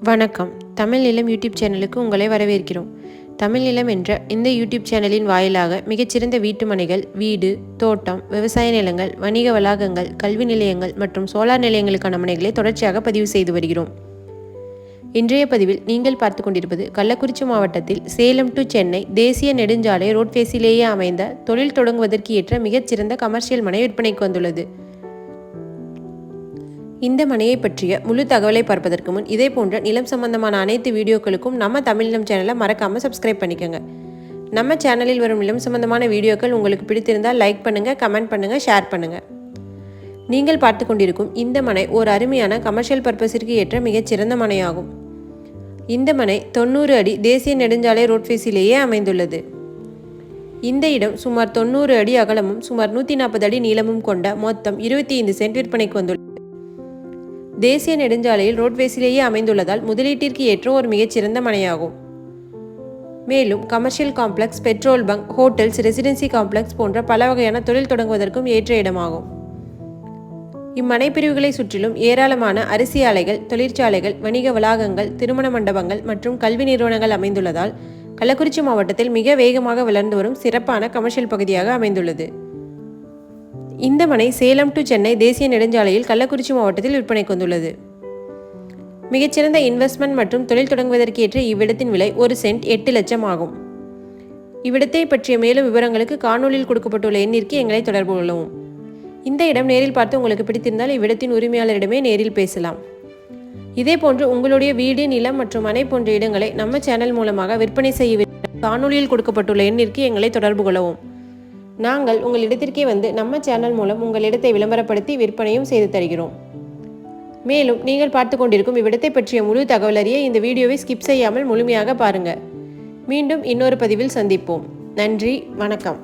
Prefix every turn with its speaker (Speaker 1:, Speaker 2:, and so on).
Speaker 1: வணக்கம். தமிழ் நிலம் யூடியூப் சேனலுக்கு உங்களை வரவேற்கிறோம். தமிழ் நிலம் என்ற இந்த யூடியூப் சேனலின் வாயிலாக மிகச்சிறந்த வீட்டு மனைகள், வீடு, தோட்டம், விவசாய நிலங்கள், வணிக வளாகங்கள், கல்வி நிலையங்கள் மற்றும் சோலார் நிலையங்களுக்கான மனைகளை தொடர்ச்சியாக பதிவு செய்து வருகிறோம். இன்றைய பதிவில் நீங்கள் பார்த்து கொண்டிருப்பது கள்ளக்குறிச்சி மாவட்டத்தில் சேலம் டு சென்னை தேசிய நெடுஞ்சாலை ரோட்ஃபேஸிலேயே அமைந்த தொழில் தொடங்குவதற்கு ஏற்ற மிகச்சிறந்த கமர்ஷியல் மனை விற்பனைக்கு வந்துள்ளது. இந்த மனையை பற்றிய முழு தகவலை பார்ப்பதற்கு முன் இதே போன்ற நிலம் சம்பந்தமான அனைத்து வீடியோக்களுக்கும் நம்ம தமிழ் நிலம் சேனலை மறக்காமல் சப்ஸ்கிரைப் பண்ணிக்கோங்க. நம்ம சேனலில் வரும் நிலம் சம்பந்தமான வீடியோக்கள் உங்களுக்கு பிடித்திருந்தால் லைக் பண்ணுங்கள், கமெண்ட் பண்ணுங்கள், ஷேர் பண்ணுங்கள். நீங்கள் பார்த்து கொண்டிருக்கும் இந்த மனை ஒரு அருமையான கமர்ஷியல் பர்பஸிற்கு ஏற்ற மிகச்சிறந்த மனையாகும். இந்த மனை 90 அடி தேசிய நெடுஞ்சாலை ரோட்ஃபேஸிலேயே அமைந்துள்ளது. இந்த இடம் சுமார் 90 அடி அகலமும் சுமார் 140 அடி நீளமும் கொண்ட மொத்தம் 25 சென்ட் விற்பனைக்கு வந்துள்ளது. தேசிய நெடுஞ்சாலையில் ரோட்வேஸிலேயே அமைந்துள்ளதால் முதலீட்டிற்கு ஏற்ற ஒரு மிகச்சிறந்த மனையாகும். மேலும் commercial complex, petrol bunk, hotels, residency complex போன்ற பல வகையான தொழில் தொடங்குவதற்கும் ஏற்ற இடமாகும். இம்மனை பிரிவுகளை சுற்றிலும் ஏராளமான அரிசி ஆலைகள், தொழிற்சாலைகள், வணிக வளாகங்கள், திருமண மண்டபங்கள் மற்றும் கல்வி நிறுவனங்கள் அமைந்துள்ளதால் கள்ளக்குறிச்சி மாவட்டத்தில் மிக வேகமாக வளர்ந்து வரும் சிறப்பான கமர்ஷியல் பகுதியாக அமைந்துள்ளது. இந்த மனை சேலம் டு சென்னை தேசிய நெடுஞ்சாலையில் கள்ளக்குறிச்சி மாவட்டத்தில் விற்பனைக்கு வந்துள்ளது. மிகச்சிறந்த இன்வெஸ்ட்மெண்ட் மற்றும் தொழில் தொடங்குவதற்கு ஏற்ற இவ்விடத்தின் விலை ஒரு சென்ட் 8 லட்சம் ஆகும். இவ்விடத்தை பற்றிய மேலும் விவரங்களுக்கு காணொலியில் கொடுக்கப்பட்டுள்ள எண்ணிற்கு எங்களை தொடர்பு கொள்ளவும். இந்த இடம் நேரில் பார்த்து உங்களுக்கு பிடித்திருந்தால் இவ்விடத்தின் உரிமையாளரிடமே நேரில் பேசலாம். இதேபோன்று உங்களுடைய வீடு, நிலம் மற்றும் மனை போன்ற இடங்களை நம்ம சேனல் மூலமாக விற்பனை செய்ய காணொலியில் கொடுக்கப்பட்டுள்ள எண்ணிற்கு எங்களை தொடர்பு கொள்ளவும். நாங்கள் உங்கள் இடத்திற்கே வந்து நம்ம சேனல் மூலம் உங்கள் இடத்தை விளம்பரப்படுத்தி விற்பனையும் செய்து தருகிறோம். மேலும் நீங்கள் பார்த்து கொண்டிருக்கும் இவ்விடத்தை பற்றிய முழு தகவல் அறிய இந்த வீடியோவை ஸ்கிப் செய்யாமல் முழுமையாக பாருங்கள். மீண்டும் இன்னொரு பதிவில் சந்திப்போம். நன்றி, வணக்கம்.